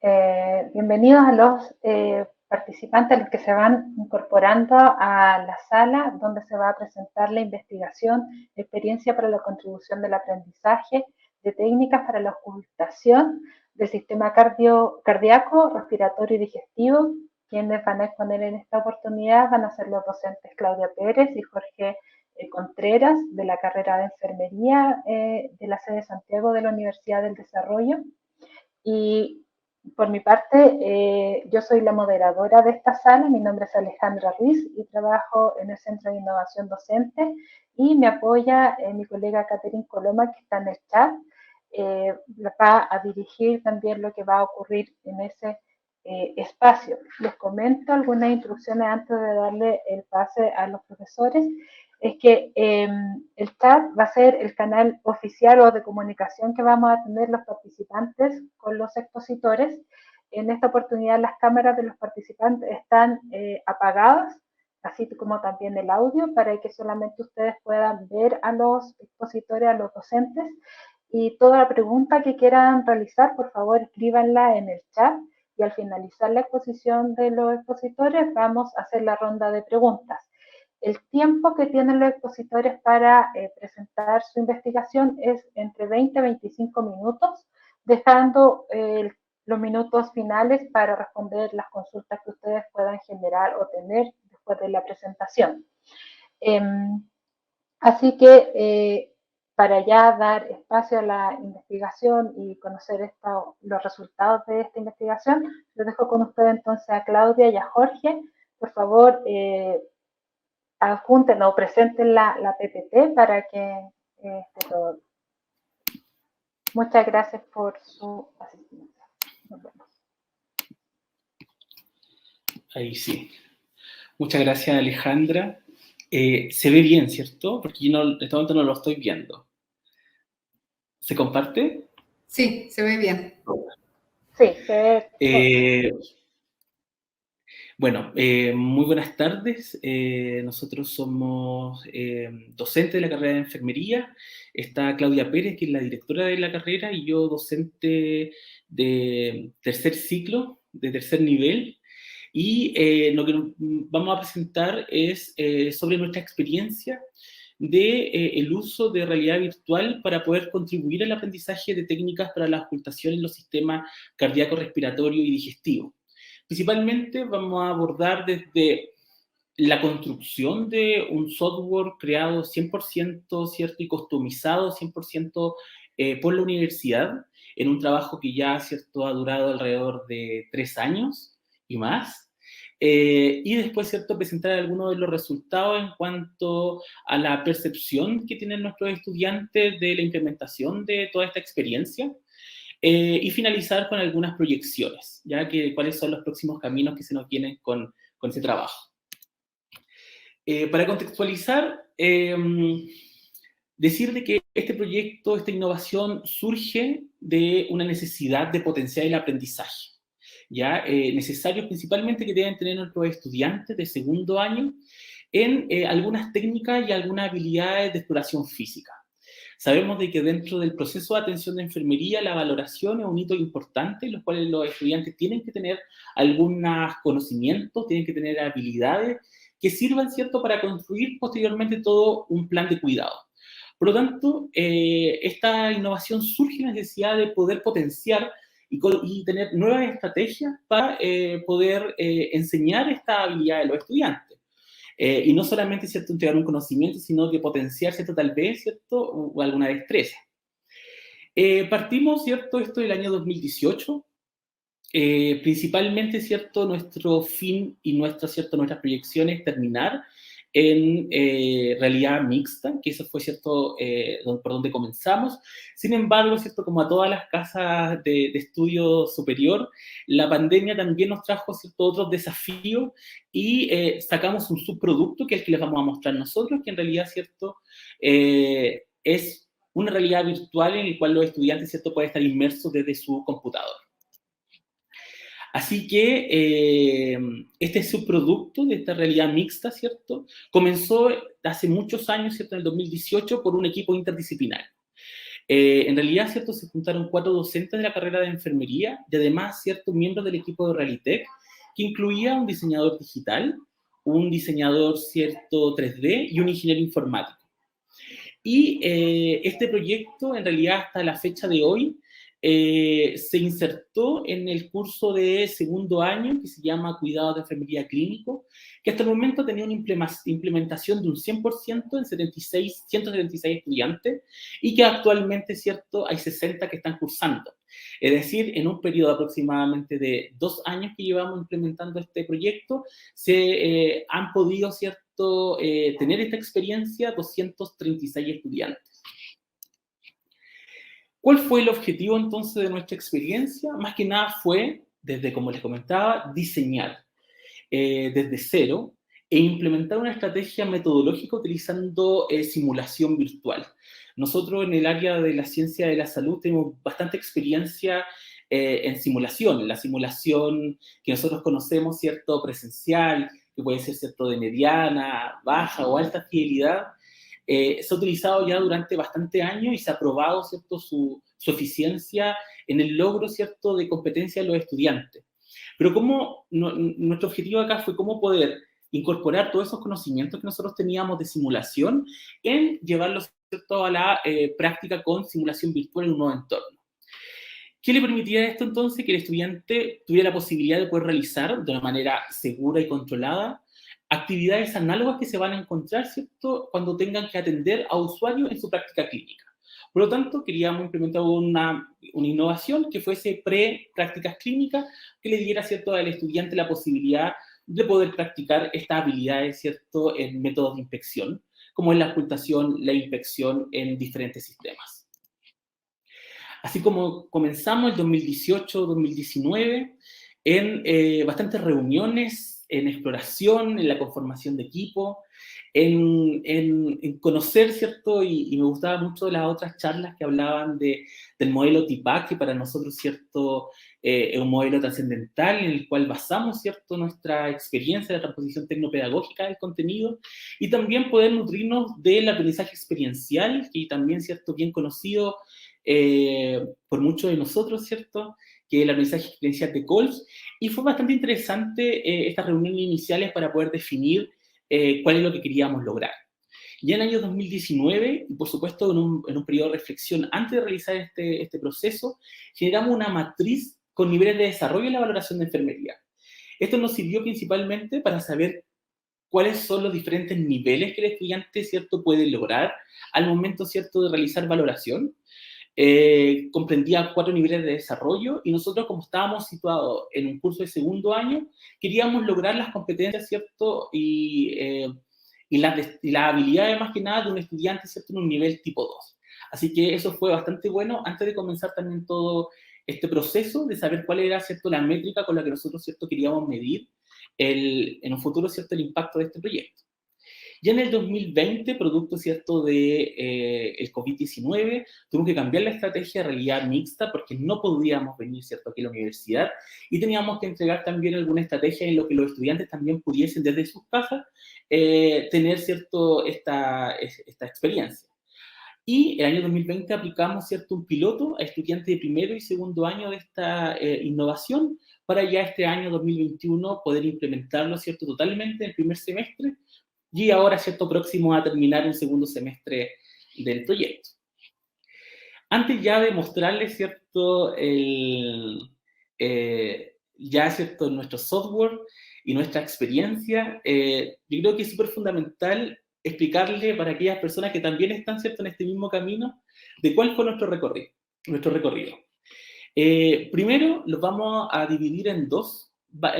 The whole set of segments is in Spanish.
Bienvenidos a los participantes, a los que se van incorporando a la sala donde se va a presentar la investigación Experiencia para la contribución del aprendizaje de técnicas para la ocultación del sistema cardíaco, respiratorio y digestivo. Quienes van a exponer en esta oportunidad van a ser los docentes Claudia Pérez y Jorge Contreras, de la carrera de Enfermería de la sede de Santiago de la Universidad del Desarrollo. Y por mi parte, yo soy la moderadora de esta sala, mi nombre es Alejandra Ruiz y trabajo en el Centro de Innovación Docente, y me apoya mi colega Catherine Coloma, que está en el chat. Va a dirigir también lo que va a ocurrir en ese espacio. Les comento algunas instrucciones antes de darle el pase a los profesores. Es que el chat va a ser el canal oficial o de comunicación que vamos a tener los participantes con los expositores. En esta oportunidad las cámaras de los participantes están apagadas, así como también el audio, para que solamente ustedes puedan ver a los expositores, a los docentes. Y toda pregunta que quieran realizar, por favor, escríbanla en el chat, y al finalizar la exposición de los expositores vamos a hacer la ronda de preguntas. El tiempo que tienen los expositores para presentar su investigación es entre 20 y 25 minutos, dejando los minutos finales para responder las consultas que ustedes puedan generar o tener después de la presentación. Así que para ya dar espacio a la investigación y conocer los resultados de esta investigación, los dejo con ustedes entonces a Claudia y a Jorge. Por favor, adjunten o presenten la PPT para que esté todo. Muchas gracias por su asistencia. Nos vemos. Ahí sí. Muchas gracias, Alejandra. Se ve bien, ¿cierto? Porque yo en este momento no lo estoy viendo. ¿Se comparte? Sí, se ve bien. Sí, se ve. Bueno, muy buenas tardes. Nosotros somos docentes de la carrera de enfermería. Está Claudia Pérez, que es la directora de la carrera, y yo docente de tercer ciclo, de tercer nivel. Y lo que vamos a presentar es sobre nuestra experiencia de el uso de realidad virtual para poder contribuir al aprendizaje de técnicas para la ocultación en los sistemas cardíaco, respiratorio y digestivo. Principalmente vamos a abordar desde la construcción de un software creado 100%, ¿cierto? Y customizado 100% por la universidad, en un trabajo que ya, ¿cierto?, ha durado alrededor de 3 años y más. Y después, ¿cierto?, presentar algunos de los resultados en cuanto a la percepción que tienen nuestros estudiantes de la implementación de toda esta experiencia. Y finalizar con algunas proyecciones, ya que cuáles son los próximos caminos que se nos vienen con ese trabajo. Para contextualizar, decir de que este proyecto, esta innovación, surge de una necesidad de potenciar el aprendizaje, ¿ya? Necesarios principalmente que deben tener nuestros estudiantes de segundo año en algunas técnicas y algunas habilidades de exploración física. Sabemos de que dentro del proceso de atención de enfermería la valoración es un hito importante, en los cuales los estudiantes tienen que tener algunos conocimientos, tienen que tener habilidades que sirvan, ¿cierto?, para construir posteriormente todo un plan de cuidado. Por lo tanto, esta innovación surge en la necesidad de poder potenciar y tener nuevas estrategias para poder enseñar esta habilidad a los estudiantes. Y no solamente, ¿cierto?, entregar un conocimiento, sino que potenciar, ¿cierto?, tal vez, ¿cierto?, o alguna destreza. Partimos, ¿cierto?, esto del año 2018. Principalmente, ¿cierto?, nuestro fin y nuestras proyecciones terminar en realidad mixta, que eso fue, ¿cierto?, por donde comenzamos. Sin embargo, ¿cierto?, como a todas las casas de estudio superior, la pandemia también nos trajo, ¿cierto?, otros desafíos, y sacamos un subproducto que es el que les vamos a mostrar nosotros, que en realidad, ¿cierto?, es una realidad virtual en la cual los estudiantes, ¿cierto?, pueden estar inmersos desde su computador. Así que este subproducto de esta realidad mixta, ¿cierto?, comenzó hace muchos años, ¿cierto?, en el 2018, por un equipo interdisciplinario. En realidad, ¿cierto? Se juntaron 4 docentes de la carrera de enfermería y además, ¿cierto? Miembros del equipo de Realitech, que incluía un diseñador digital, un diseñador, ¿cierto? 3D y un ingeniero informático. Y este proyecto, en realidad, hasta la fecha de hoy, se insertó en el curso de segundo año que se llama Cuidados de Enfermería Clínico, que hasta el momento tenía una implementación de un 100% en 176 estudiantes y que actualmente, ¿cierto?, hay 60 que están cursando. Es decir, en un periodo aproximadamente de 2 años que llevamos implementando este proyecto, se han podido, ¿cierto?, tener esta experiencia 236 estudiantes. ¿Cuál fue el objetivo entonces de nuestra experiencia? Más que nada fue, desde, como les comentaba, diseñar desde cero e implementar una estrategia metodológica utilizando simulación virtual. Nosotros en el área de la ciencia de la salud tenemos bastante experiencia en simulación, la simulación que nosotros conocemos, ¿cierto?, presencial, que puede ser, ¿cierto?, de mediana, baja o alta fidelidad, se ha utilizado ya durante bastante años y se ha probado, ¿cierto?, su eficiencia en el logro, ¿cierto?, de competencia de los estudiantes. Pero nuestro objetivo acá fue cómo poder incorporar todos esos conocimientos que nosotros teníamos de simulación en llevarlos, ¿cierto?, a la práctica con simulación virtual en un nuevo entorno. ¿Qué le permitía esto entonces? Que el estudiante tuviera la posibilidad de poder realizar de una manera segura y controlada actividades análogas que se van a encontrar, ¿cierto?, cuando tengan que atender a usuarios en su práctica clínica. Por lo tanto, queríamos implementar una innovación que fuese pre-prácticas clínicas, que le diera, ¿cierto?, al estudiante la posibilidad de poder practicar estas habilidades, ¿cierto?, en métodos de inspección, como es la ocultación, la inspección en diferentes sistemas. Así como comenzamos el 2018-2019 en bastantes reuniones, en exploración, en la conformación de equipo, en conocer, ¿cierto? Y me gustaba mucho las otras charlas que hablaban del modelo TIPAC, que para nosotros, ¿cierto?, es un modelo trascendental en el cual basamos, ¿cierto?, nuestra experiencia de la transposición tecnopedagógica del contenido y también poder nutrirnos del aprendizaje experiencial, que también, ¿cierto?, bien conocido por muchos de nosotros, ¿cierto?, que es el aprendizaje experiencial de Colls, y fue bastante interesante estas reuniones iniciales para poder definir cuál es lo que queríamos lograr. Ya en el año 2019, y por supuesto en un periodo de reflexión antes de realizar este proceso, generamos una matriz con niveles de desarrollo en la valoración de enfermería. Esto nos sirvió principalmente para saber cuáles son los diferentes niveles que el estudiante, ¿cierto?, puede lograr al momento, ¿cierto?, de realizar valoración. Comprendía 4 niveles de desarrollo y nosotros, como estábamos situados en un curso de segundo año, queríamos lograr las competencias, ¿cierto?, y las habilidades más que nada de un estudiante, ¿cierto?, en un nivel tipo 2. Así que eso fue bastante bueno antes de comenzar también todo este proceso de saber cuál era, ¿cierto?, la métrica con la que nosotros, ¿cierto?, queríamos medir en un futuro, ¿cierto?, el impacto de este proyecto. Ya en el 2020, producto, ¿cierto?, de el COVID-19, tuvimos que cambiar la estrategia de realidad mixta porque no podíamos venir, ¿cierto?, aquí a la universidad y teníamos que entregar también alguna estrategia en lo que los estudiantes también pudiesen desde sus casas tener, ¿cierto?, esta experiencia. Y el año 2020 aplicamos, ¿cierto?, un piloto a estudiantes de primero y segundo año de esta innovación para ya este año 2021 poder implementarlo, ¿cierto?, totalmente en el primer semestre y ahora, ¿cierto?, próximo a terminar un segundo semestre del proyecto. Antes ya de mostrarles, ¿cierto?, ya, ¿cierto?, nuestro software y nuestra experiencia, yo creo que es súper fundamental explicarle para aquellas personas que también están, ¿cierto?, en este mismo camino, de cuál fue nuestro recorrido. Primero, los vamos a dividir en 2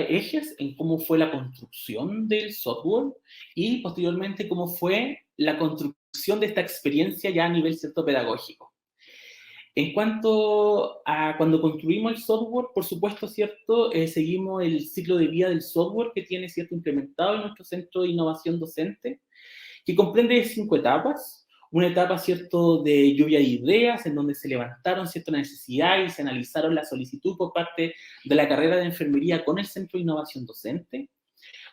ejes, en cómo fue la construcción del software y posteriormente cómo fue la construcción de esta experiencia ya a nivel, ¿cierto?, pedagógico. En cuanto a cuando construimos el software, por supuesto, ¿cierto?, seguimos el ciclo de vida del software que tiene, ¿cierto?, implementado en nuestro Centro de Innovación Docente, que comprende 5 etapas. Una etapa, ¿cierto?, de lluvia de ideas, en donde se levantaron, ¿cierto?, necesidades y se analizaron la solicitud por parte de la carrera de enfermería con el Centro de Innovación Docente.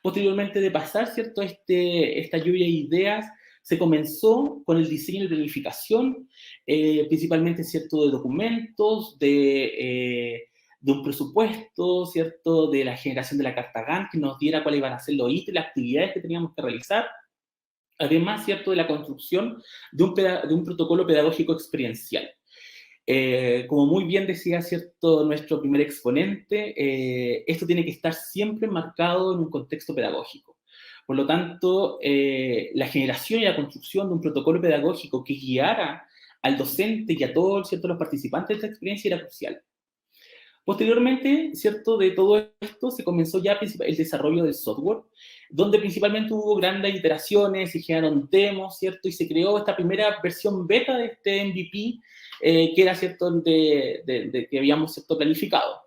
Posteriormente de pasar, ¿cierto?, esta lluvia de ideas, se comenzó con el diseño y planificación, principalmente, ¿cierto?, de documentos, de un presupuesto, ¿cierto?, de la generación de la carta Gantt, que nos diera cuáles iban a ser los ítems, las actividades que teníamos que realizar. Además, ¿cierto?, de la construcción de un protocolo pedagógico experiencial. Como muy bien decía, ¿cierto?, nuestro primer exponente, esto tiene que estar siempre marcado en un contexto pedagógico. Por lo tanto, la generación y la construcción de un protocolo pedagógico que guiara al docente y a todos, ¿cierto?, los participantes de esta experiencia era crucial. Posteriormente, ¿cierto?, de todo esto se comenzó ya el desarrollo del software, donde principalmente hubo grandes iteraciones, se generaron demos, ¿cierto?, y se creó esta primera versión beta de este MVP, que era, ¿cierto?, que habíamos, ¿cierto?, planificado.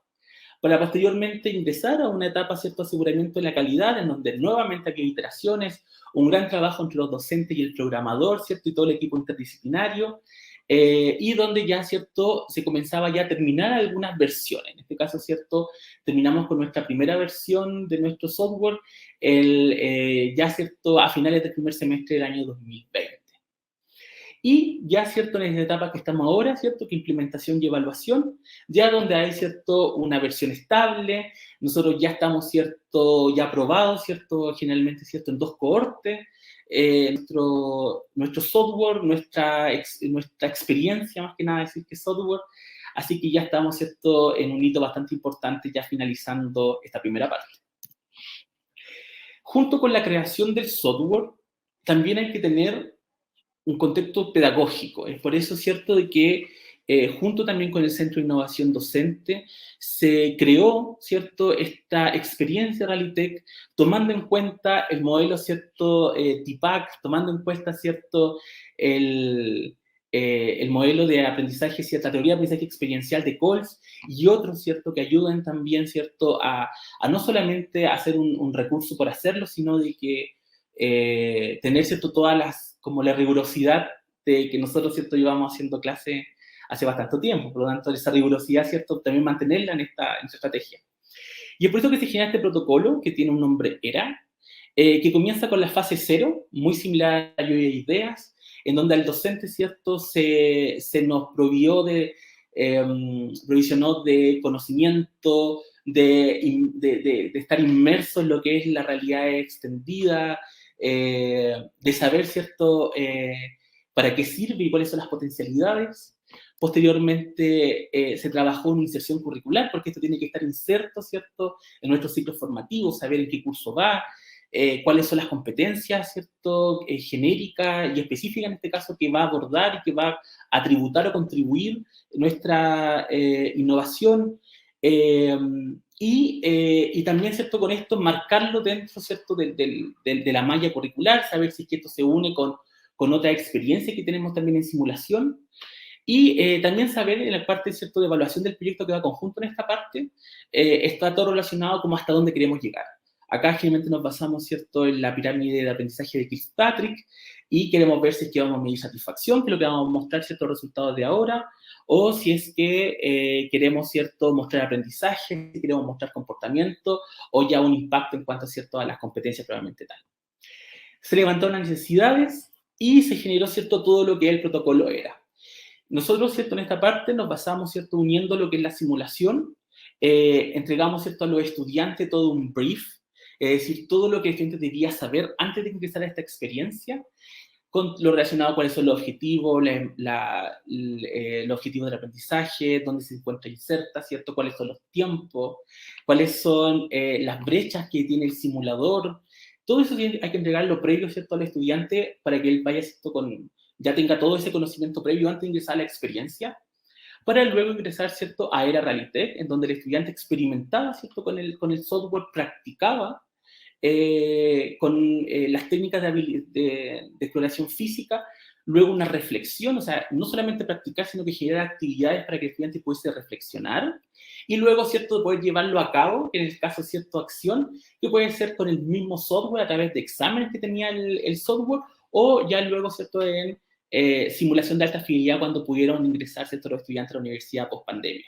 Para posteriormente ingresar a una etapa, ¿cierto?, aseguramiento de la calidad, en donde nuevamente aquí hay iteraciones, un gran trabajo entre los docentes y el programador, ¿cierto?, y todo el equipo interdisciplinario, y donde ya, ¿cierto?, se comenzaba ya a terminar algunas versiones. En este caso, ¿cierto?, terminamos con nuestra primera versión de nuestro software, ya, ¿cierto?, a finales del primer semestre del año 2020. Y ya, ¿cierto?, en esta etapa que estamos ahora, ¿cierto?, que implementación y evaluación, ya donde hay, ¿cierto?, una versión estable, nosotros ya estamos, ¿cierto?, ya aprobados, ¿cierto?, generalmente, ¿cierto?, en 2 cohortes, nuestro software, nuestra experiencia, más que nada decir que software, así que ya estamos, ¿cierto?, en un hito bastante importante, ya finalizando esta primera parte. Junto con la creación del software, también hay que tener un contexto pedagógico. Es por eso, ¿cierto?, de que junto también con el Centro de Innovación Docente se creó, ¿cierto?, esta experiencia Realitech, tomando en cuenta el modelo, ¿cierto?, TIPAC, tomando en cuenta, ¿cierto?, el modelo de aprendizaje, ¿cierto?, la teoría de aprendizaje experiencial de Coles y otros, ¿cierto?, que ayudan también, ¿cierto?, a no solamente hacer un recurso por hacerlo, sino de que tener, ¿cierto?, todas las, como la rigurosidad de que nosotros, ¿cierto?, llevamos haciendo clase hace bastante tiempo, por lo tanto, esa rigurosidad, ¿cierto?, también mantenerla en esta estrategia. Y es por eso que se genera este protocolo, que tiene un nombre ERA, que comienza con la fase 0, muy similar a Lluvia de Ideas, en donde al docente, ¿cierto?, se nos provisionó de conocimiento, de estar inmerso en lo que es la realidad extendida, de saber, ¿cierto?, para qué sirve y cuáles son las potencialidades. Posteriormente se trabajó en inserción curricular, porque esto tiene que estar inserto, ¿cierto?, en nuestros ciclos formativos, saber en qué curso va, cuáles son las competencias, ¿cierto?, genéricas y específicas en este caso, que va a abordar y que va a tributar o contribuir nuestra innovación. Y también, ¿cierto?, con esto marcarlo dentro, ¿cierto?, de la malla curricular, saber si es que esto se une con otra experiencia que tenemos también en simulación. Y también saber en la parte, ¿cierto?, de evaluación del proyecto que va conjunto en esta parte, está todo relacionado como hasta dónde queremos llegar. Acá generalmente nos basamos, ¿cierto?, en la pirámide de aprendizaje de Kirkpatrick y queremos ver si es que vamos a medir satisfacción, que es lo que vamos a mostrar, ciertos resultados de ahora, o si es que queremos, ¿cierto?, mostrar aprendizaje, si queremos mostrar comportamiento, o ya un impacto en cuanto, ¿cierto?, a las competencias probablemente tal. Se levantaron las necesidades y se generó, ¿cierto?, todo lo que el protocolo era. Nosotros, ¿cierto?, en esta parte nos basamos, ¿cierto?, uniendo lo que es la simulación, entregamos, ¿cierto?, a los estudiantes todo un brief, es decir, todo lo que el estudiante debía saber antes de ingresar a esta experiencia, con lo relacionado a cuáles son los objetivos, los objetivos del aprendizaje, dónde se encuentra inserta, ¿cierto?, cuáles son los tiempos, cuáles son las brechas que tiene el simulador. Todo eso hay que entregarlo previo, ¿cierto?, al estudiante para que él vaya, ¿cierto?, ya tenga todo ese conocimiento previo antes de ingresar a la experiencia, para luego ingresar, ¿cierto?, a Era Realitech, en donde el estudiante experimentaba, ¿cierto?, con el software, practicaba con las técnicas de exploración física, luego una reflexión, o sea, no solamente practicar, sino que generar actividades para que el estudiante pudiese reflexionar, y luego, ¿cierto?, poder llevarlo a cabo, en el caso, ¿cierto?, acción, que puede ser con el mismo software, a través de exámenes que tenía el software, o ya luego, ¿cierto?, en simulación de alta fidelidad cuando pudieron ingresar, ¿cierto?, los estudiantes a la universidad post pandemia.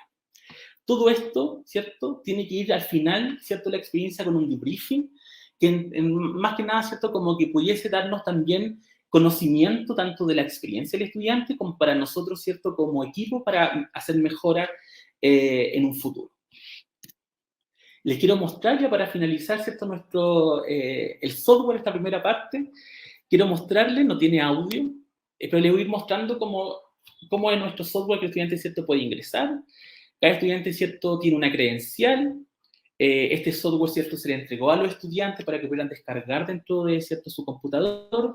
Todo esto, ¿cierto?, tiene que ir al final, ¿cierto?, la experiencia con un debriefing, que más que nada, ¿cierto?, como que pudiese darnos también conocimiento tanto de la experiencia del estudiante como para nosotros, ¿cierto?, como equipo para hacer mejora en un futuro. Les quiero mostrar ya para finalizar, ¿cierto?, el software, esta primera parte. Quiero mostrarles, no tiene audio, pero les voy a ir mostrando cómo es nuestro software que el estudiante, ¿cierto?, puede ingresar. Cada estudiante, ¿cierto?, tiene una credencial. Este software, ¿cierto?, se le entregó a los estudiantes para que pudieran descargar dentro de, ¿cierto?, su computador.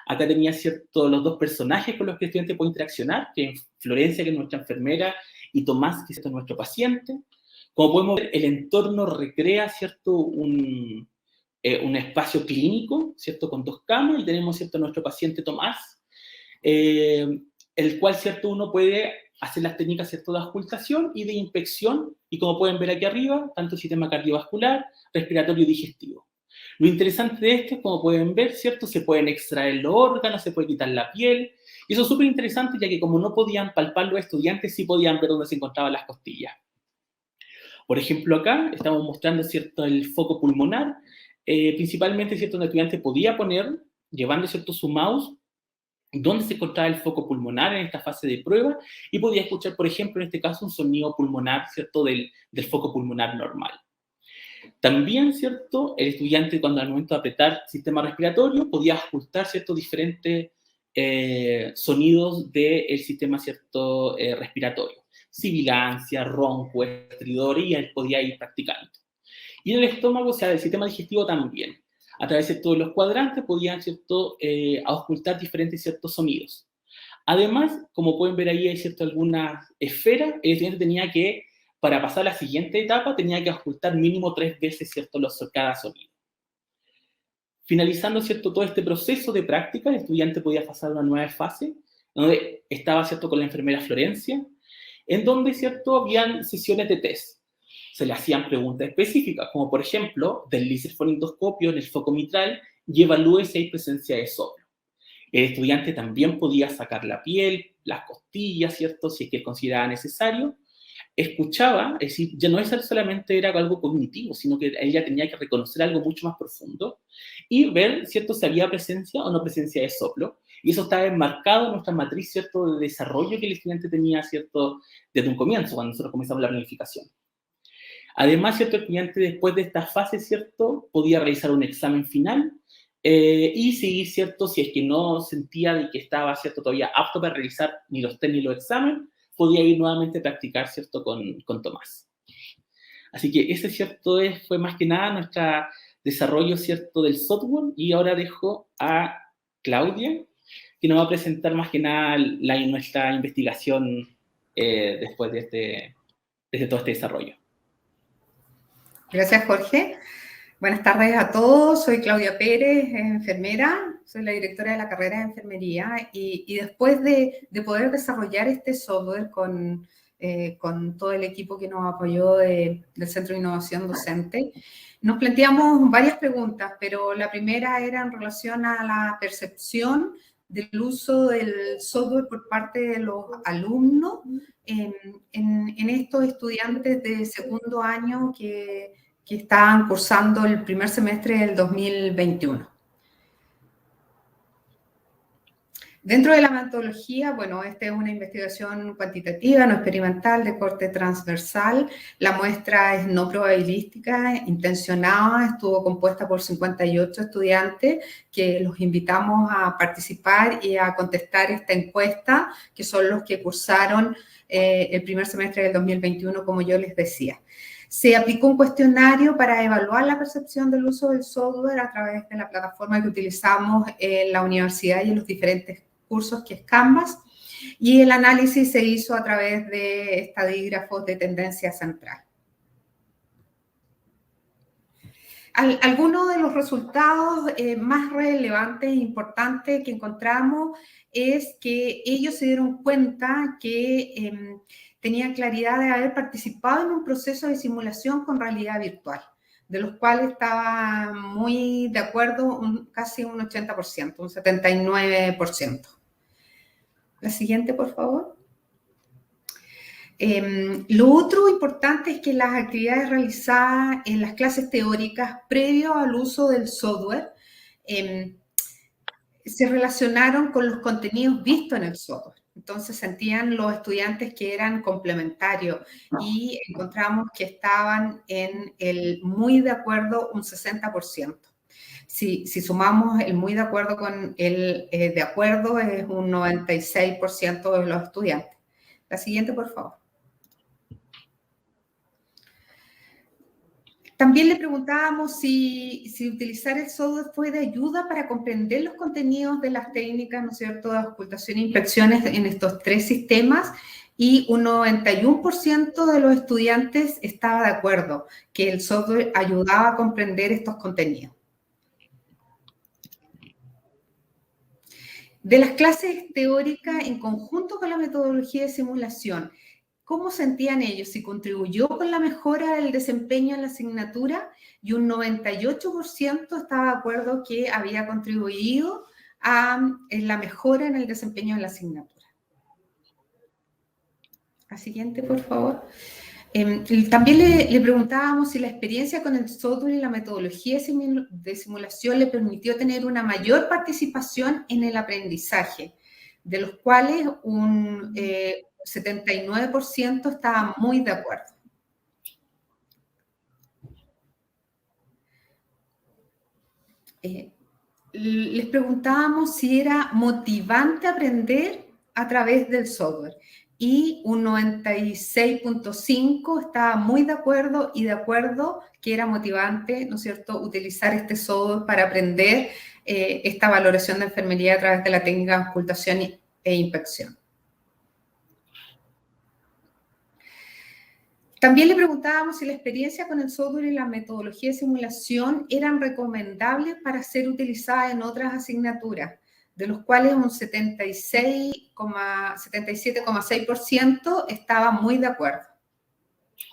Acá tenía, ¿cierto?, los dos personajes con los que el estudiante puede interaccionar, que es Florencia, que es nuestra enfermera, y Tomás, que es nuestro paciente. Como podemos ver, el entorno recrea, ¿cierto?, un espacio clínico, ¿cierto?, con 2 camas, y tenemos, ¿cierto?, nuestro paciente Tomás, el cual, ¿cierto?, uno puede hacer las técnicas, ¿cierto?, de auscultación y de inspección, y como pueden ver aquí arriba, tanto el sistema cardiovascular, respiratorio y digestivo. Lo interesante de esto es, como pueden ver, ¿cierto?, se pueden extraer los órganos, se puede quitar la piel, y eso es súper interesante, ya que como no podían palpar los estudiantes, sí podían ver dónde se encontraban las costillas. Por ejemplo, acá estamos mostrando, ¿cierto?, el foco pulmonar, principalmente, ¿cierto?, un estudiante podía poner, llevando, ¿cierto?, su mouse, dónde se encontraba el foco pulmonar en esta fase de prueba, y podía escuchar, por ejemplo, en este caso, un sonido pulmonar, ¿cierto?, del foco pulmonar normal. También, ¿cierto?, el estudiante, cuando al momento de apretar sistema respiratorio, podía ajustar, ¿cierto?, diferentes sonidos del sistema, ¿cierto?, respiratorio. Sibilancia, ronco, estridor, y él podía ir practicando. Y en el estómago, o sea, el sistema digestivo también. A través de todos los cuadrantes podían, ¿cierto?, auscultar diferentes, ciertos sonidos. Además, como pueden ver ahí, hay, ¿cierto?, algunas esferas. El estudiante tenía que, para pasar a la siguiente etapa, tenía que auscultar mínimo 3 veces, ¿cierto?, cada sonido. Finalizando, ¿cierto?, todo este proceso de práctica, el estudiante podía pasar a una nueva fase, donde estaba, ¿cierto?, con la enfermera Florencia, en donde, ¿cierto?, habían sesiones de test. Se le hacían preguntas específicas, como por ejemplo, deslice el fonendoscopio en el foco mitral y evalúe si hay presencia de soplo. El estudiante también podía sacar la piel, las costillas, ¿cierto?, si es que consideraba necesario. Escuchaba, es decir, ya no solamente era algo cognitivo, sino que ella tenía que reconocer algo mucho más profundo y ver, ¿cierto?, si había presencia o no presencia de soplo. Y eso estaba enmarcado en nuestra matriz, ¿cierto?, de desarrollo que el estudiante tenía, ¿cierto?, desde un comienzo, cuando nosotros comenzamos la planificación. Además, ¿cierto?, el estudiante después de esta fase, ¿cierto?, podía realizar un examen final y seguir, ¿cierto?, si es que no sentía de que estaba, ¿cierto?, todavía apto para realizar ni los test ni los exámenes, podía ir nuevamente a practicar, ¿cierto?, con Tomás. Así que ese, ¿cierto?, fue más que nada nuestro desarrollo, ¿cierto?, del software, y ahora dejo a Claudia, que nos va a presentar más que nada nuestra investigación después de todo este desarrollo. Gracias, Jorge. Buenas tardes a todos. Soy Claudia Pérez, enfermera. Soy la directora de la carrera de enfermería y después de poder desarrollar este software con todo el equipo que nos apoyó del Centro de Innovación Docente, nos planteamos varias preguntas, pero la primera era en relación a la percepción del uso del software por parte de los alumnos en estos estudiantes de segundo año que estaban cursando el primer semestre del 2021. Dentro de la metodología, bueno, esta es una investigación cuantitativa, no experimental, de corte transversal. La muestra es no probabilística, intencionada, estuvo compuesta por 58 estudiantes que los invitamos a participar y a contestar esta encuesta, que son los que cursaron el primer semestre del 2021, como yo les decía. Se aplicó un cuestionario para evaluar la percepción del uso del software a través de la plataforma que utilizamos en la universidad y en los diferentes cursos, que es Canvas, y el análisis se hizo a través de estadígrafos de tendencia central. Algunos de los resultados más relevantes e importantes que encontramos es que ellos se dieron cuenta que tenían claridad de haber participado en un proceso de simulación con realidad virtual, de los cuales estaba muy de acuerdo casi un 80%, un 79%. La siguiente, por favor. Lo otro importante es que las actividades realizadas en las clases teóricas previo al uso del software se relacionaron con los contenidos vistos en el software. Entonces sentían los estudiantes que eran complementarios y encontramos que estaban en el muy de acuerdo un 60%. Si sumamos el muy de acuerdo con el de acuerdo, es un 96% de los estudiantes. La siguiente, por favor. También le preguntábamos si utilizar el software fue de ayuda para comprender los contenidos de las técnicas, ¿no es cierto?, de ocultación e inspecciones en estos 3 sistemas, y un 91% de los estudiantes estaba de acuerdo que el software ayudaba a comprender estos contenidos. De las clases teóricas en conjunto con la metodología de simulación, ¿cómo sentían ellos? Si contribuyó con la mejora del desempeño en la asignatura, y un 98% estaba de acuerdo que había contribuido en la mejora en el desempeño de la asignatura. La siguiente, por favor. También le preguntábamos si la experiencia con el software y la metodología de simulación le permitió tener una mayor participación en el aprendizaje, de los cuales un 79% estaba muy de acuerdo. Les preguntábamos si era motivante aprender a través del software, y un 96.5% estaba muy de acuerdo que era motivante, ¿no es cierto?, utilizar este software para aprender esta valoración de enfermería a través de la técnica de ocultación e inspección. También le preguntábamos si la experiencia con el software y la metodología de simulación eran recomendables para ser utilizadas en otras asignaturas, de los cuales un 77,6% estaba muy de acuerdo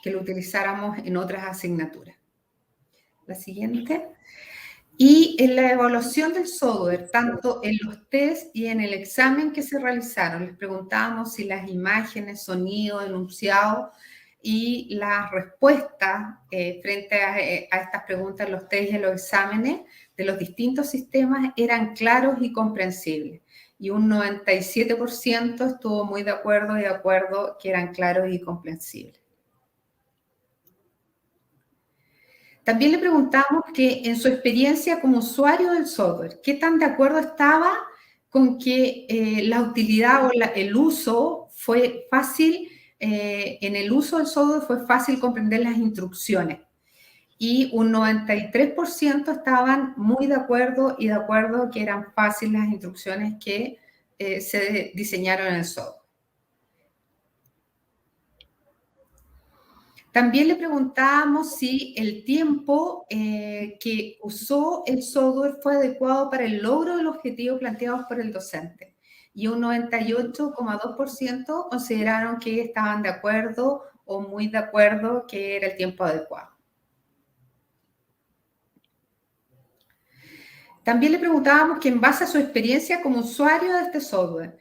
que lo utilizáramos en otras asignaturas. La siguiente. Y en la evaluación del software, tanto en los test y en el examen que se realizaron, les preguntábamos si las imágenes, sonido, enunciado y las respuestas frente a estas preguntas, los test y los exámenes de los distintos sistemas eran claros y comprensibles. Y un 97% estuvo muy de acuerdo que eran claros y comprensibles. También le preguntamos que en su experiencia como usuario del software, ¿qué tan de acuerdo estaba con que la utilidad o el uso fue fácil? En el uso del software fue fácil comprender las instrucciones, y un 93% estaban muy de acuerdo que eran fáciles las instrucciones que se diseñaron en el software. También le preguntábamos si el tiempo que usó el software fue adecuado para el logro del objetivo planteado por el docente. Y un 98,2% consideraron que estaban de acuerdo o muy de acuerdo que era el tiempo adecuado. También le preguntábamos que en base a su experiencia como usuario de este software,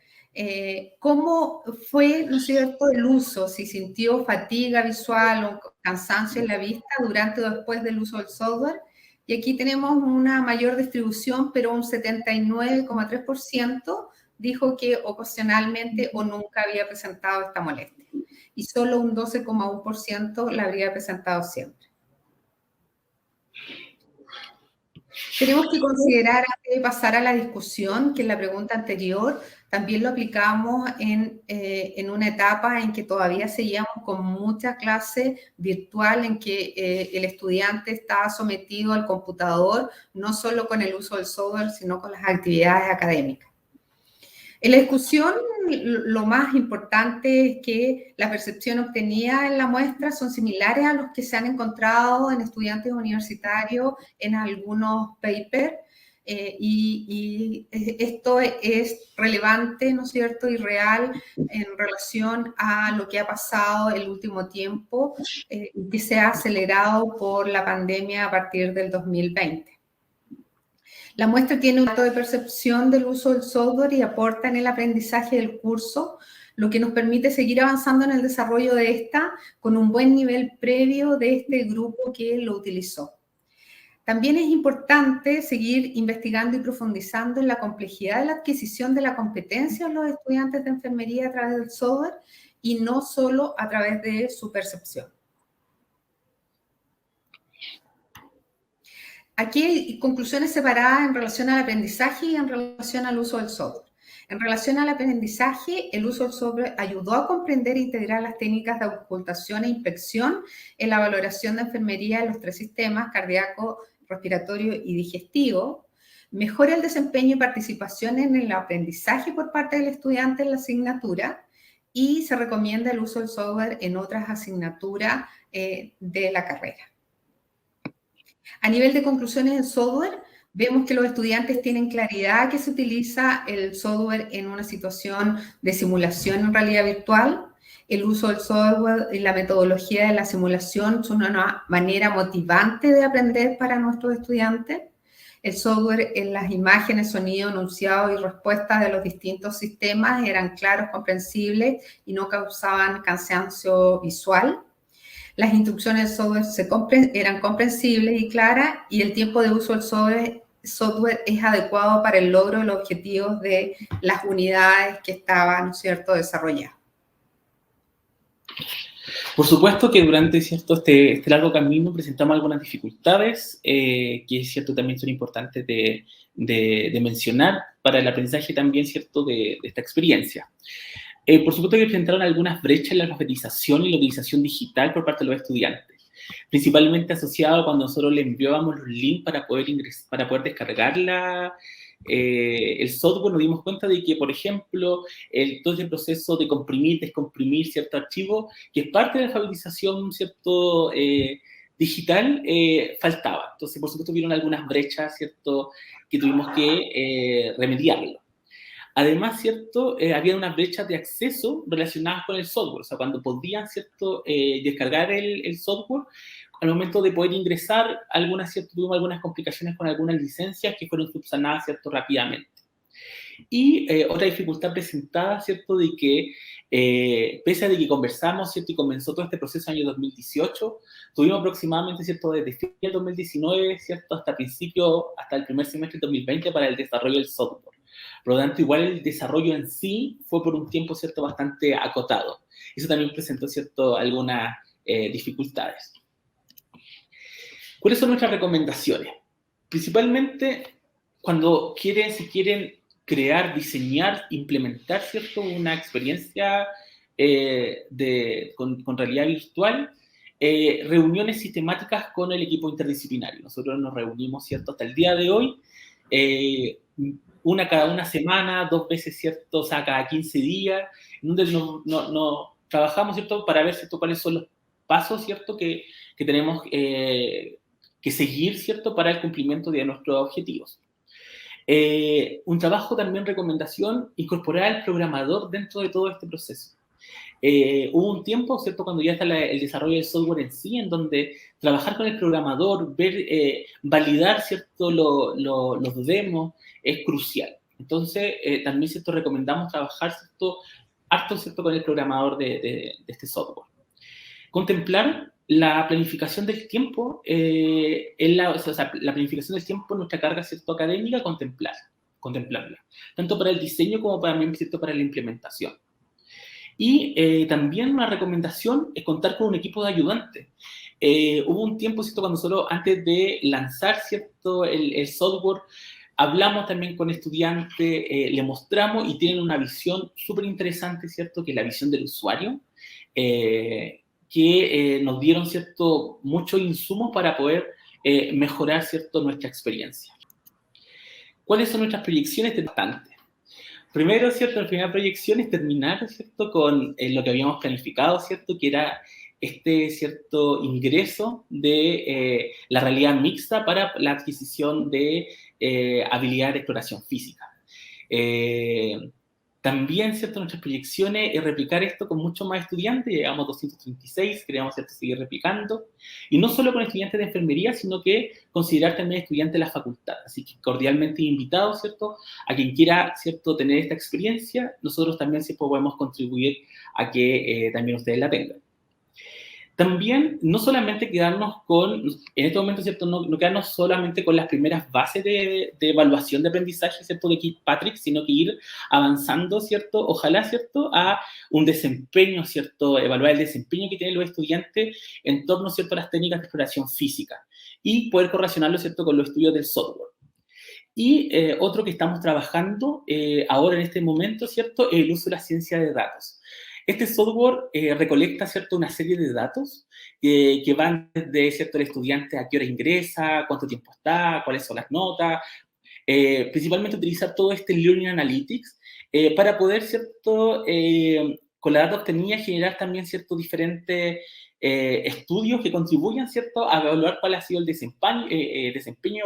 ¿cómo fue, ¿no es cierto?, el uso? Si sintió fatiga visual o cansancio en la vista durante o después del uso del software. Y aquí tenemos una mayor distribución, pero un 79,3% dijo que ocasionalmente o nunca había presentado esta molestia. Y solo un 12,1% la habría presentado siempre. Tenemos que considerar, antes de pasar a la discusión, que en la pregunta anterior también lo aplicamos en una etapa en que todavía seguíamos con mucha clase virtual, en que el estudiante estaba sometido al computador, no solo con el uso del software, sino con las actividades académicas. En la discusión, lo más importante es que la percepción obtenida en la muestra son similares a los que se han encontrado en estudiantes universitarios en algunos papers, y esto es relevante, ¿no es cierto?, y real en relación a lo que ha pasado el último tiempo, que se ha acelerado por la pandemia a partir del 2020. La muestra tiene un dato de percepción del uso del software y aporta en el aprendizaje del curso, lo que nos permite seguir avanzando en el desarrollo de esta con un buen nivel previo de este grupo que lo utilizó. También es importante seguir investigando y profundizando en la complejidad de la adquisición de la competencia de los estudiantes de enfermería a través del software y no solo a través de su percepción. Aquí hay conclusiones separadas en relación al aprendizaje y en relación al uso del software. En relación al aprendizaje, el uso del software ayudó a comprender e integrar las técnicas de auscultación e inspección en la valoración de enfermería en los 3 sistemas, cardíaco, respiratorio y digestivo. Mejora el desempeño y participación en el aprendizaje por parte del estudiante en la asignatura y se recomienda el uso del software en otras asignaturas de la carrera. A nivel de conclusiones en software, vemos que los estudiantes tienen claridad que se utiliza el software en una situación de simulación en realidad virtual. El uso del software y la metodología de la simulación son una manera motivante de aprender para nuestros estudiantes. El software en las imágenes, sonido, enunciado y respuestas de los distintos sistemas eran claros, comprensibles y no causaban cansancio visual. Las instrucciones del software eran comprensibles y claras y el tiempo de uso del software es adecuado para el logro de los objetivos de las unidades que estaban, ¿no es cierto?, desarrolladas. Por supuesto que durante este largo camino presentamos algunas dificultades que es cierto también son importantes de mencionar para el aprendizaje también cierto de esta experiencia. Por supuesto que presentaron algunas brechas en la alfabetización y la utilización digital por parte de los estudiantes, principalmente asociado cuando nosotros les enviábamos los links para poder descargar el software. Nos dimos cuenta de que, por ejemplo, todo ese proceso de comprimir, descomprimir cierto archivo, que es parte de la alfabetización cierto digital, faltaba. Entonces, por supuesto, hubieron algunas brechas cierto que tuvimos que remediarlo. Además, ¿cierto? Había unas brechas de acceso relacionadas con el software, o sea, cuando podían, ¿cierto?, descargar el software, al momento de poder ingresar, tuvimos algunas complicaciones con algunas licencias que fueron subsanadas, ¿cierto?, rápidamente. Y otra dificultad presentada, ¿cierto?, de que pese a de que conversamos, ¿cierto?, y comenzó todo este proceso en el año 2018, tuvimos aproximadamente, ¿cierto?, desde fin del 2019, ¿cierto?, hasta el primer semestre del 2020 para el desarrollo del software. Por lo tanto, igual el desarrollo en sí fue por un tiempo, ¿cierto?, bastante acotado. Eso también presentó, ¿cierto?, algunas dificultades. ¿Cuáles son nuestras recomendaciones? Principalmente, si quieren crear, diseñar, implementar, ¿cierto?, una experiencia con realidad virtual, reuniones sistemáticas con el equipo interdisciplinario. Nosotros nos reunimos, ¿cierto?, hasta el día de hoy, cada una semana, 2 veces, ¿cierto?, o sea, cada 15 días, en donde nos trabajamos, ¿cierto?, para ver, ¿cierto?, cuáles son los pasos, ¿cierto?, que tenemos que seguir, ¿cierto?, para el cumplimiento de nuestros objetivos. Un trabajo también, recomendación, incorporar al programador dentro de todo este proceso. Hubo un tiempo, ¿cierto?, cuando ya está el desarrollo del software en sí, en donde trabajar con el programador, validar, ¿cierto?, los demos, es crucial. Entonces, también, ¿cierto?, recomendamos trabajar, ¿cierto?, con el programador de este software. Contemplar la planificación del tiempo, la planificación del tiempo, nuestra carga, ¿cierto?, académica, contemplarla, tanto para el diseño como también, ¿cierto?, para la implementación. Y también una recomendación es contar con un equipo de ayudantes. Hubo un tiempo, ¿cierto?, cuando antes de lanzar, ¿cierto?, el software, hablamos también con estudiantes, le mostramos y tienen una visión súper interesante, ¿cierto?, que es la visión del usuario, que nos dieron, ¿cierto?, muchos insumos para poder mejorar, ¿cierto?, nuestra experiencia. ¿Cuáles son nuestras proyecciones? Primero, ¿cierto?, la primera proyección es terminar, ¿cierto?, con lo que habíamos planificado, ¿cierto?, que era ¿cierto?, ingreso de la realidad mixta para la adquisición de habilidades de exploración física. También, ¿cierto?, nuestras proyecciones es replicar esto con muchos más estudiantes. Llegamos a 236, queríamos, ¿cierto?, seguir replicando. Y no solo con estudiantes de enfermería, sino que considerar también estudiantes de la facultad. Así que cordialmente invitados, ¿cierto?, a quien quiera, ¿cierto?, tener esta experiencia. Nosotros también, ¿cierto?, podemos contribuir a que también ustedes la tengan. También, no solamente quedarnos con, en este momento, ¿cierto? No quedarnos solamente con las primeras bases de evaluación de aprendizaje, ¿cierto? De Kilpatrick, sino que ir avanzando, ¿cierto? Ojalá, ¿cierto? A un desempeño, ¿cierto? Evaluar el desempeño que tienen los estudiantes en torno, ¿cierto? A las técnicas de exploración física y poder correlacionarlo, ¿cierto? Con los estudios del software. Y otro que estamos trabajando ahora en este momento, ¿cierto? Es el uso de la ciencia de datos. Este software recolecta, ¿cierto?, una serie de datos que van desde, ¿cierto?, el estudiante a qué hora ingresa, cuánto tiempo está, cuáles son las notas, principalmente utilizar todo este Learning Analytics para poder, ¿cierto?, con la data obtenida generar también, ¿cierto?, diferentes estudios que contribuyan, ¿cierto?, a evaluar cuál ha sido el desempeño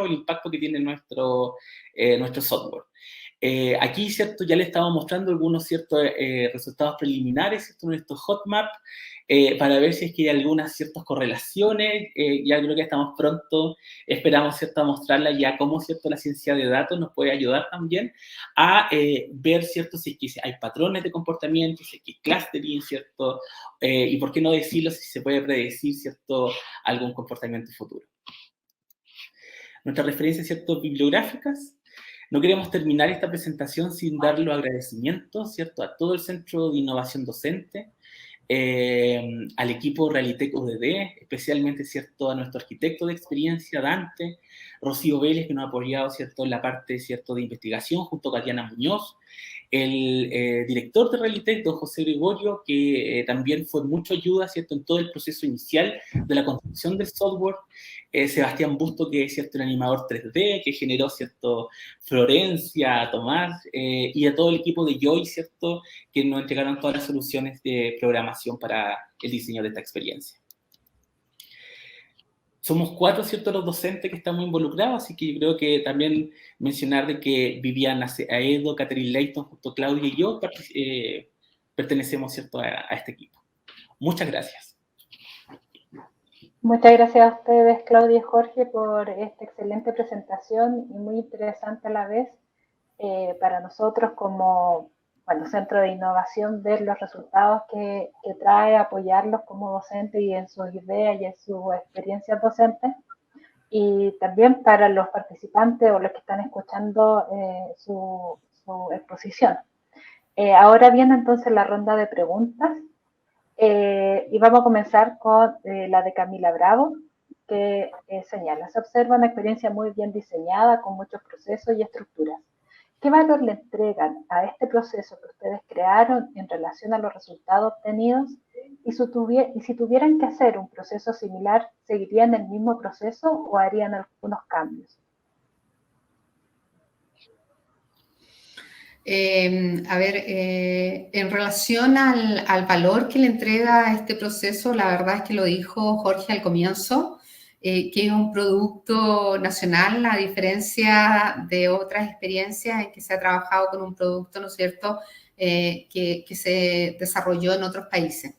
o el impacto que tiene nuestro software. Aquí, ¿cierto?, ya le estamos mostrando algunos ciertos resultados preliminares, ¿cierto?, en estos hotmaps, para ver si es que hay algunas ciertas correlaciones. Ya creo que estamos pronto, esperamos, ¿cierto?, a mostrarla ya cómo, ¿cierto?, la ciencia de datos nos puede ayudar también a ver, ¿cierto?, si es que hay patrones de comportamiento, si es que hay clustering, ¿cierto?, y por qué no decirlo si se puede predecir, ¿cierto?, algún comportamiento futuro. Nuestras referencias, ¿cierto?, bibliográficas. No queremos terminar esta presentación sin dar los agradecimientos, ¿cierto?, a todo el Centro de Innovación Docente, al equipo Realitec UDD, especialmente, ¿cierto?, a nuestro arquitecto de experiencia, Dante, Rocío Vélez, que nos ha apoyado, ¿cierto?, en la parte, ¿cierto?, de investigación, junto a Diana Muñoz, el director de Realitec, don José Gregorio, que también fue mucha ayuda, ¿cierto?, en todo el proceso inicial de la construcción del software, Sebastián Busto, que es, ¿cierto?, el animador 3D, que generó, ¿cierto?, Florencia, Tomás, y a todo el equipo de Joy, ¿cierto?, que nos entregaron todas las soluciones de programación para el diseño de esta experiencia. Somos 4, ¿cierto?, los docentes que estamos involucrados, así que yo creo que también mencionar de que Viviana Aedo, Catherine Leighton, junto a Claudia y yo, pertenecemos, ¿cierto?, a este equipo. Muchas gracias. Muchas gracias a ustedes, Claudia y Jorge, por esta excelente presentación y muy interesante a la vez para nosotros como Centro de Innovación ver los resultados que trae, apoyarlos como docentes y en sus ideas y en sus experiencias docentes. Y también para los participantes o los que están escuchando su exposición. Ahora viene entonces la ronda de preguntas. Y vamos a comenzar con la de Camila Bravo, que señala: se observa una experiencia muy bien diseñada, con muchos procesos y estructuras. ¿Qué valor le entregan a este proceso que ustedes crearon en relación a los resultados obtenidos? Y si tuvieran que hacer un proceso similar, ¿seguirían el mismo proceso o harían algunos cambios? En relación al valor que le entrega este proceso, la verdad es que lo dijo Jorge al comienzo, que es un producto nacional, a diferencia de otras experiencias en que se ha trabajado con un producto, ¿no es cierto?, que se desarrolló en otros países.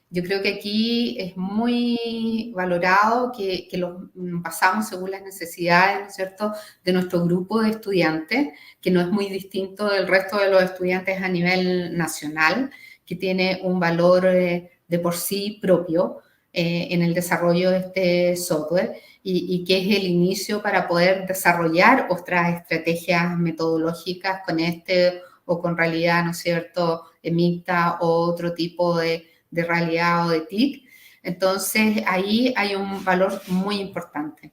Yo creo que aquí es muy valorado que lo pasamos según las necesidades, ¿no es cierto?, de nuestro grupo de estudiantes, que no es muy distinto del resto de los estudiantes a nivel nacional, que tiene un valor de por sí propio en el desarrollo de este software y que es el inicio para poder desarrollar otras estrategias metodológicas con este o con realidad, ¿no es cierto?, mixta o otro tipo de realidad o de TIC. Entonces, ahí hay un valor muy importante.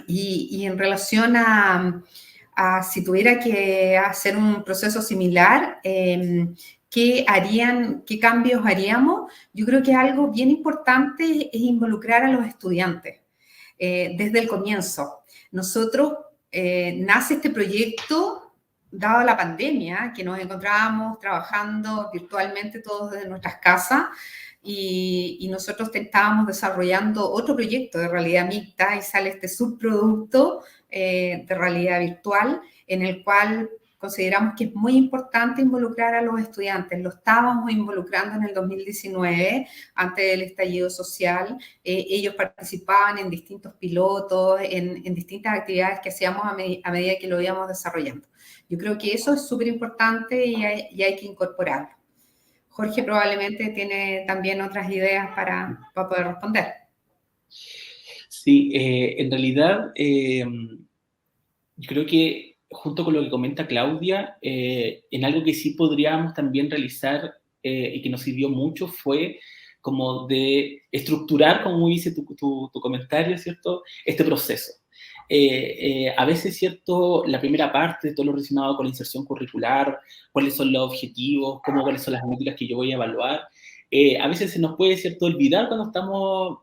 Y en relación a si tuviera que hacer un proceso similar, ¿qué cambios haríamos? Yo creo que algo bien importante es involucrar a los estudiantes desde el comienzo. Nosotros, nace este proyecto dado la pandemia, que nos encontrábamos trabajando virtualmente todos desde nuestras casas y nosotros estábamos desarrollando otro proyecto de realidad mixta y sale este subproducto de realidad virtual en el cual consideramos que es muy importante involucrar a los estudiantes. Lo estábamos involucrando en el 2019, antes del estallido social. Ellos participaban en distintos pilotos, en distintas actividades que hacíamos a medida que lo íbamos desarrollando. Yo creo que eso es súper importante y hay que incorporarlo. Jorge probablemente tiene también otras ideas para poder responder. Sí, en realidad, yo creo que junto con lo que comenta Claudia, en algo que sí podríamos también realizar y que nos sirvió mucho fue como de estructurar, como dice tu comentario, ¿cierto? Este proceso. A veces, ¿cierto? La primera parte de todo lo relacionado con la inserción curricular, cuáles son los objetivos, cuáles son las métricas que yo voy a evaluar, a veces se nos puede, ¿cierto?, olvidar cuando estamos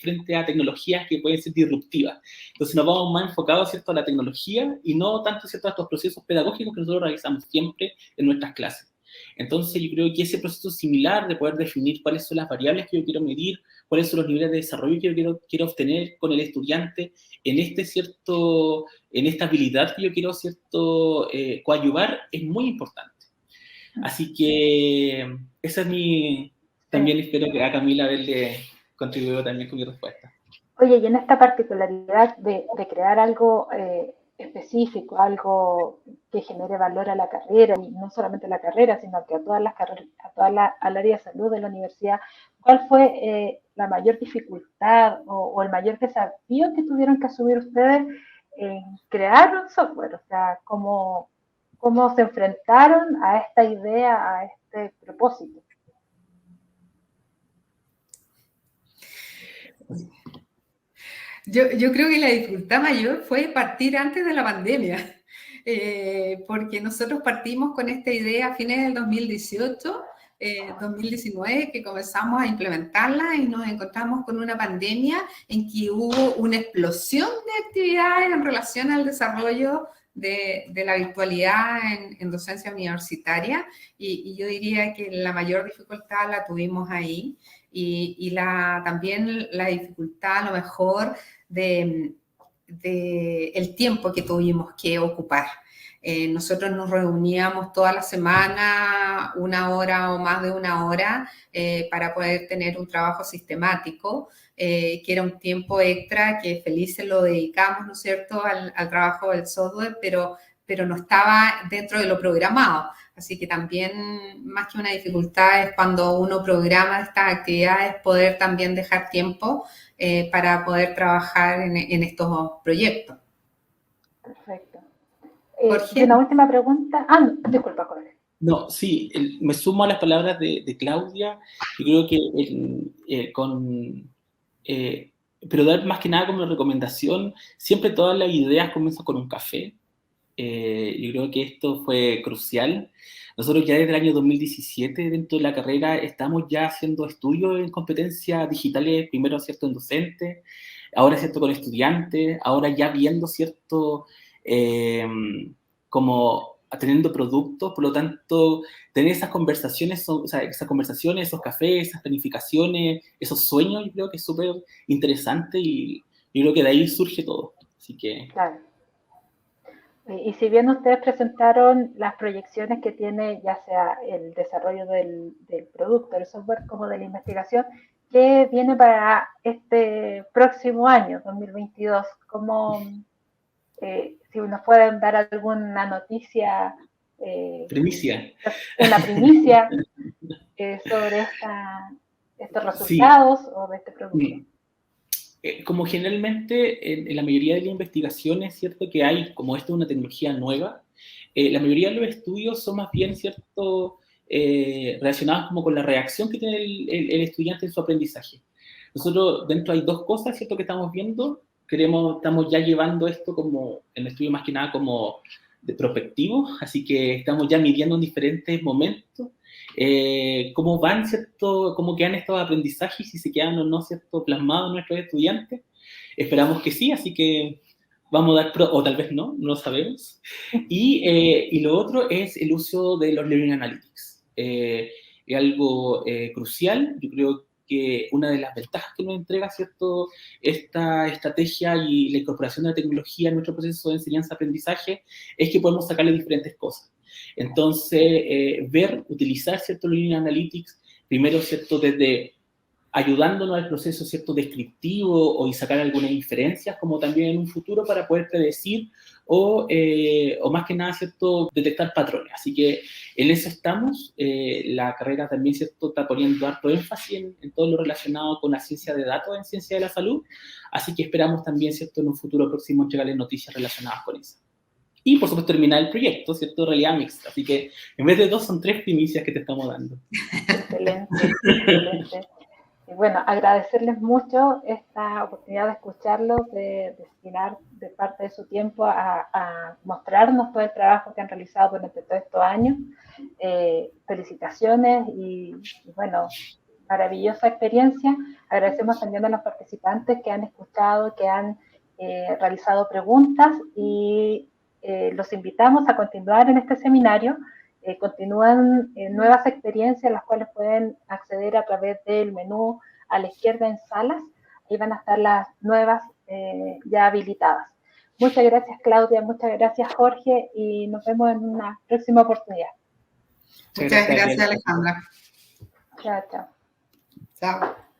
frente a tecnologías que pueden ser disruptivas. Entonces nos vamos más enfocados, ¿cierto?, a la tecnología y no tanto, ¿cierto?, a estos procesos pedagógicos que nosotros realizamos siempre en nuestras clases. Entonces yo creo que ese proceso similar de poder definir cuáles son las variables que yo quiero medir, cuáles son los niveles de desarrollo que yo quiero obtener con el estudiante en en esta habilidad que yo quiero, ¿cierto?, coadyuvar, es muy importante. Así que esa es también espero que a Camila haberle contribuido también con mi respuesta. Oye, y en esta particularidad de crear algo específico, algo que genere valor a la carrera, y no solamente a la carrera, sino que a todas las carreras, al área de salud de la universidad, ¿cuál fue la mayor dificultad o el mayor desafío que tuvieron que asumir ustedes en crear un software? O sea, ¿cómo se enfrentaron a esta idea, a este propósito? Yo creo que la dificultad mayor fue partir antes de la pandemia, porque nosotros partimos con esta idea a fines del 2018, 2019, que comenzamos a implementarla y nos encontramos con una pandemia en que hubo una explosión de actividades en relación al desarrollo de la virtualidad en docencia universitaria, y yo diría que la mayor dificultad la tuvimos ahí, y también la dificultad a lo mejor de el tiempo que tuvimos que ocupar. Nosotros nos reuníamos toda la semana, 1 hora o más de 1 hora, para poder tener un trabajo sistemático, que era un tiempo extra que felices lo dedicamos, ¿no es cierto?, al trabajo del software, pero no estaba dentro de lo programado. Así que también, más que una dificultad, es cuando uno programa estas actividades, poder también dejar tiempo para poder trabajar en estos proyectos. Perfecto. Jorge. Y una última pregunta. No, disculpa, Jorge. No, sí, me sumo a las palabras de Claudia. Yo creo que pero dar más que nada como recomendación, siempre todas las ideas comienzan con un café. Yo creo que esto fue crucial. Nosotros ya desde el año 2017 dentro de la carrera estamos ya haciendo estudios en competencias digitales, primero, ¿cierto?, en docentes, ahora, ¿cierto?, con estudiantes, ahora ya viendo, ¿cierto?, como teniendo productos, por lo tanto, tener esas conversaciones, esos cafés, esas planificaciones, esos sueños, yo creo que es súper interesante y yo creo que de ahí surge todo. Así que... Claro. Y si bien ustedes presentaron las proyecciones que tiene ya sea el desarrollo del producto, del software, como de la investigación, ¿qué viene para este próximo año, 2022? Si nos pueden dar alguna noticia, primicia. Una primicia sobre estos resultados, sí, o de este producto. Como generalmente en la mayoría de las investigaciones, ¿cierto?, que hay, como esto es una tecnología nueva, la mayoría de los estudios son más bien, ¿cierto?, relacionados como con la reacción que tiene el estudiante en su aprendizaje. Nosotros dentro hay 2 cosas, ¿cierto?, que estamos viendo. Estamos ya llevando esto como, en el estudio más que nada como de prospectivo, así que estamos ya midiendo en diferentes momentos cómo van, ¿cierto?, cómo quedan estos aprendizajes, si se quedan o no, ¿cierto?, plasmados en nuestros estudiantes. Esperamos que sí, así que vamos a dar, o tal vez no lo sabemos. Y lo otro es el uso de los Learning Analytics. Es algo crucial. Yo creo que una de las ventajas que nos entrega, ¿cierto?, esta estrategia y la incorporación de la tecnología en nuestro proceso de enseñanza-aprendizaje es que podemos sacarle diferentes cosas. Entonces, utilizar, ¿cierto?, Learning Analytics, primero, ¿cierto?, desde ayudándonos al proceso, ¿cierto?, descriptivo y sacar algunas inferencias, como también en un futuro para poder predecir o más que nada, ¿cierto?, detectar patrones. Así que en eso estamos. La carrera también, ¿cierto?, está poniendo harto énfasis en todo lo relacionado con la ciencia de datos en ciencia de la salud. Así que esperamos también, ¿cierto?, en un futuro próximo entregarles noticias relacionadas con eso. Y, por supuesto, terminar el proyecto, ¿cierto?, realidad mixta. Así que en vez de 2 son 3 primicias que te estamos dando. Excelente, excelente. Y bueno, agradecerles mucho esta oportunidad de escucharlos, de destinar de parte de su tiempo a mostrarnos todo el trabajo que han realizado durante todos estos años. Felicitaciones y bueno, maravillosa experiencia. Agradecemos también a los participantes que han escuchado, que han realizado preguntas y los invitamos a continuar en este seminario. Continúan nuevas experiencias, las cuales pueden acceder a través del menú a la izquierda en salas. Ahí van a estar las nuevas ya habilitadas. Muchas gracias, Claudia, muchas gracias, Jorge, y nos vemos en una próxima oportunidad. Muchas gracias, Alejandra. Chao, chao. Chao.